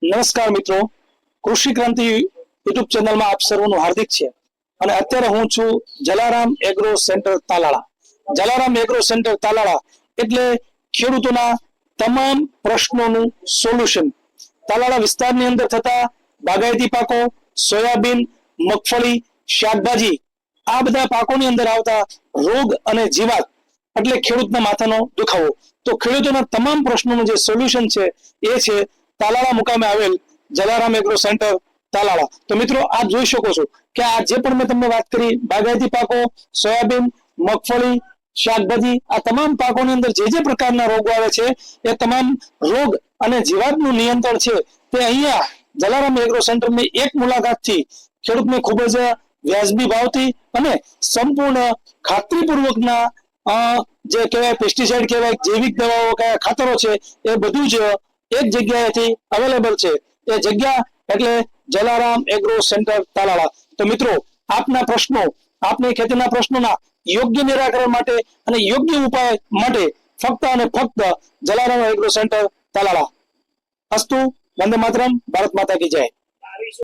નમસ્કાર મિત્રો, કૃષિ ક્રાંતિ યુટ્યુબ ચેનલમાં આપ સર્વનું હાર્દિક છે અને અત્યારે હું છું Jalaram agro centre Talala. Jalaram agro centre Talala એટલે ખેડૂતોના તમામ પ્રશ્નોનું સોલ્યુશન. તાલાળા વિસ્તારની અંદર થતા બાગાયતી પાકો, સોયાબીન, મગફળી, શાકભાજી આ બધા પાકોની અંદર આવતા રોગ અને જીવાત એટલે ખેડૂતના માથાનો દુખાવો. તો ખેડૂતોના તમામ પ્રશ્નોનું જે સોલ્યુશન છે એ છે તાલાળા મુકામે આવેલ જલારામ એગ્રો સેન્ટર તાલાળા. તો મિત્રો આપ જોઈ શકો છો કે આ જે પણ મેં તમને વાત કરી બાગાયતી પાકો, સોયાબીન, મગફળી, શાકભાજી આ તમામ પાકોની અંદર જે જે પ્રકારના રોગો આવે છે એ તમામ રોગ અને જીવાતનું નિયંત્રણ છે તે અહીંયા જલારામ એગ્રો સેન્ટરની એક મુલાકાતથી ખેડૂતને ખૂબ જ વ્યાજબી ભાવથી અને સંપૂર્ણ ખાતરીપૂર્વકના જે કહેવાય પેસ્ટિસાઇડ કહેવાય, જૈવિક દવાઓ કયા ખાતરો છે એ બધું જ એક જગ્યાએથી અવેલેબલ છે. એ જગ્યા એટલે જલારામ એગ્રો સેન્ટર તાલાળા. તો મિત્રો આપના પ્રશ્નો, આપની ખેતીના પ્રશ્નોના યોગ્ય નિરાકરણ માટે અને યોગ્ય ઉપાય માટે ફક્ત અને ફક્ત જલારામ એગ્રો સેન્ટર તાલાળા. અસ્તુ. વંદે માતરમ. ભારત માતા કી જય.